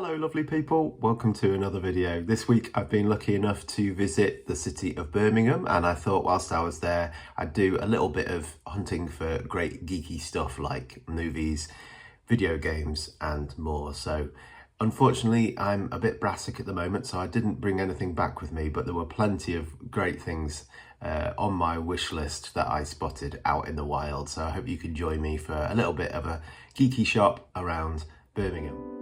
Hello lovely people, welcome to another video. This week I've been lucky enough to visit the city of Birmingham, and I thought whilst I was there I'd do a little bit of hunting for great geeky stuff like movies, video games and more. So unfortunately I'm a bit brassic at the moment, so I didn't bring anything back with me, but there were plenty of great things on my wish list that I spotted out in the wild. So I hope you can join me for a little bit of a geeky shop around Birmingham.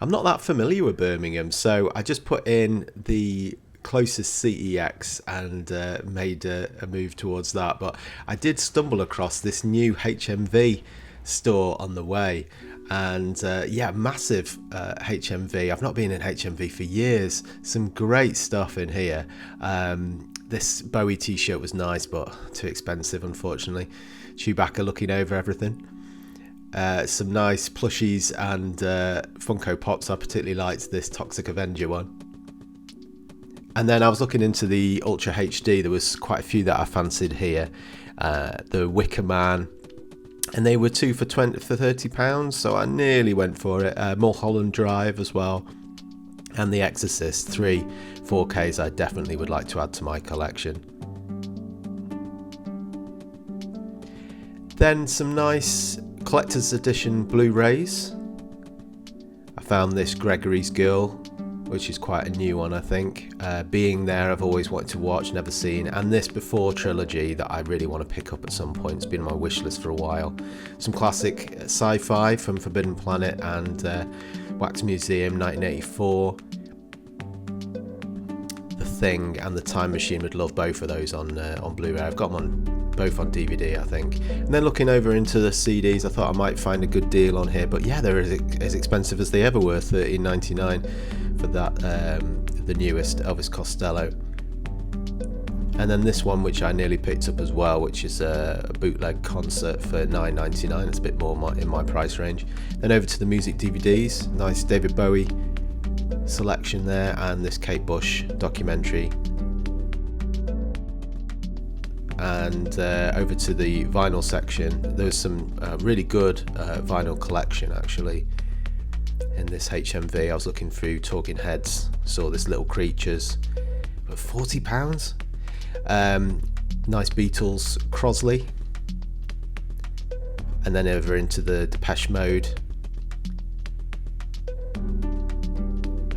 I'm not that familiar with Birmingham, so I just put in the closest CEX and made a move towards that. But I did stumble across this new HMV store on the way, and yeah, massive HMV. I've not been in HMV for years. Some great stuff in here. This Bowie t-shirt was nice, but too expensive, unfortunately. Chewbacca looking over everything. Some nice plushies and Funko Pops. I particularly liked this Toxic Avenger one. And then I was looking into the Ultra HD. There was quite a few that I fancied here. The Wicker Man, and they were two for £30, so I nearly went for it. Mulholland Drive as well, and The Exorcist, 3 4Ks I definitely would like to add to my collection. Then some nice collector's edition Blu-Rays. I found this Gregory's Girl, which is quite a new one, I think. Being There, I've always wanted to watch, never seen, and this Before trilogy that I really want to pick up at some point. It's been on my wish list for a while. Some classic sci-fi from Forbidden Planet and Wax Museum 1984. The Thing and The Time Machine, would love both of those on Blu-ray. I've got them both on DVD, I think. And then looking over into the CDs, I thought I might find a good deal on here, but yeah, they're as expensive as they ever were, $13.99 for that, the newest Elvis Costello. And then this one, which I nearly picked up as well, which is a bootleg concert for $9.99. It's a bit more in my price range. Then over to the music DVDs, nice David Bowie selection there, and this Kate Bush documentary. And over to the vinyl section, there was some really good vinyl collection actually in this HMV. I was looking through Talking Heads, saw this Little Creatures, but £40. Nice Beatles Crosley, and then over into the Depeche Mode.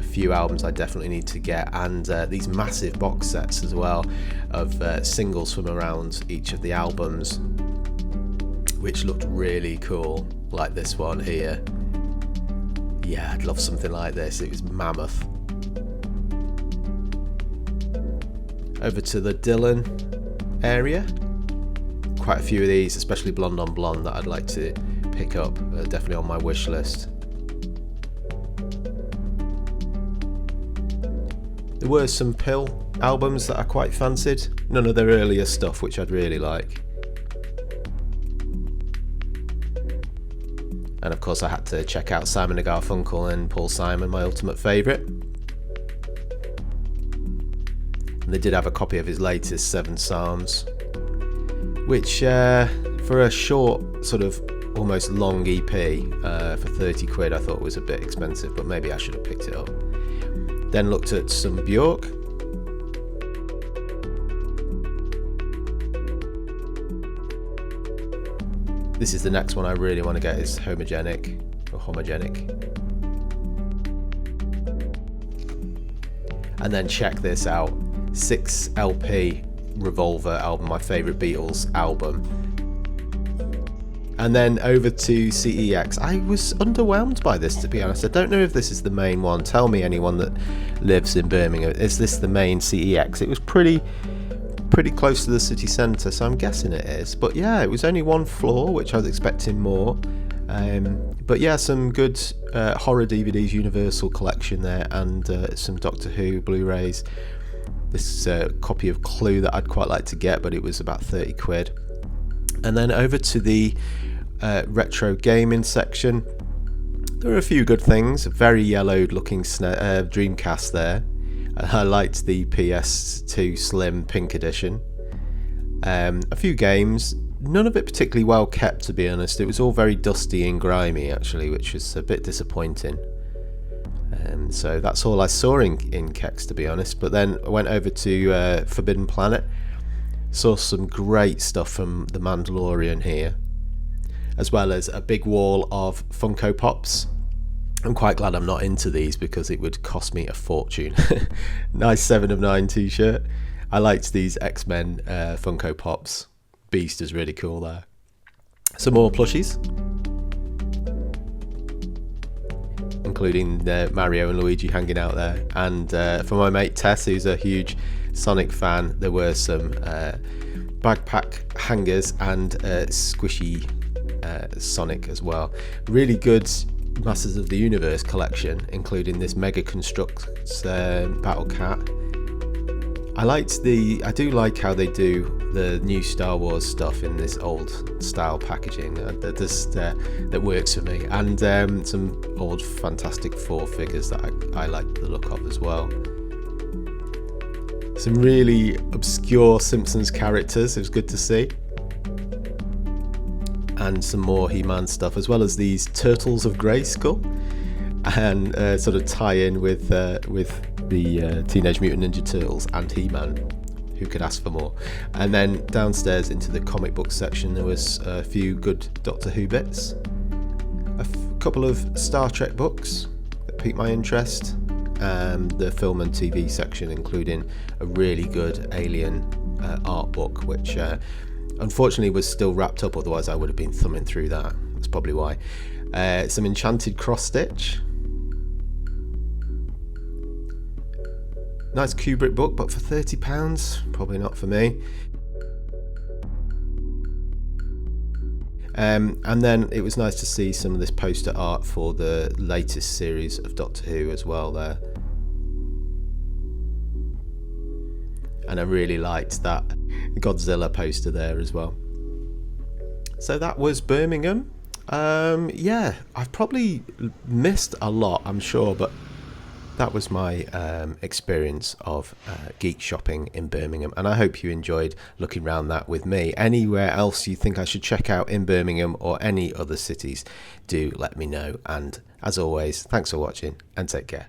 Few albums I definitely need to get, and these massive box sets as well of singles from around each of the albums, which looked really cool, like this one here. Yeah, I'd love something like this. It was mammoth. Over to the Dylan area, quite a few of these, especially Blonde on Blonde, that I'd like to pick up, definitely on my wish list. There were some Pill albums that I quite fancied. None of their earlier stuff, which I'd really like. And of course I had to check out Simon & Garfunkel and Paul Simon, my ultimate favourite. And they did have a copy of his latest 7 Psalms, which for a short, sort of almost long EP for 30 quid I thought was a bit expensive, but maybe I should have picked it up. Then looked at some Bjork. This is the next one I really want to get, is Homogenic. And then check this out, 6 LP Revolver album, my favourite Beatles album. And then over to CEX. I was underwhelmed by this, to be honest. I don't know if this is the main one. Tell me, anyone that lives in Birmingham, is this the main CEX? It was pretty close to the city centre, so I'm guessing it is. But yeah, it was only 1 floor, which I was expecting more. But yeah, some good horror DVDs, Universal collection there, and some Doctor Who Blu-rays. This copy of Clue that I'd quite like to get, but it was about 30 quid. And then over to the retro gaming section, there are a few good things. A very yellowed looking Dreamcast there, And I liked the PS2 Slim Pink Edition. A few games, none of it particularly well kept, to be honest. It was all very dusty and grimy actually, which was a bit disappointing. So that's all I saw in Kex, to be honest. But then I went over to Forbidden Planet, saw some great stuff from The Mandalorian here, as well as a big wall of Funko Pops. I'm quite glad I'm not into these because it would cost me a fortune. Nice 7 of 9 t-shirt. I liked these X-Men Funko Pops. Beast is really cool there. Some more plushies, including Mario and Luigi hanging out there. And for my mate Tess, who's a huge Sonic fan, there were some backpack hangers and squishy Sonic as well. Really good Masters of the Universe collection, including this Mega Constructs Battle Cat. I do like how they do the new Star Wars stuff in this old style packaging. That works for me. And some old Fantastic Four figures that I like the look of as well. Some really obscure Simpsons characters, it was good to see. And some more He-Man stuff, as well as these Turtles of Grayskull, and sort of tie in with the Teenage Mutant Ninja Turtles and He-Man. Who could ask for more? And then downstairs into the comic book section, there was a few good Doctor Who bits, a couple of Star Trek books that piqued my interest, and the film and TV section, including a really good Alien art book, which unfortunately was still wrapped up, otherwise I would have been thumbing through that. That's probably why. Some Enchanted Cross Stitch. Nice Kubrick book, but for £30, probably not for me. And then it was nice to see some of this poster art for the latest series of Doctor Who as well there. And I really liked that Godzilla poster there as well. So that was Birmingham. Yeah, I've probably missed a lot, I'm sure, but that was my experience of geek shopping in Birmingham, and I hope you enjoyed looking around that with me. Anywhere else you think I should check out in Birmingham or any other cities, do let me know. And as always, thanks for watching and take care.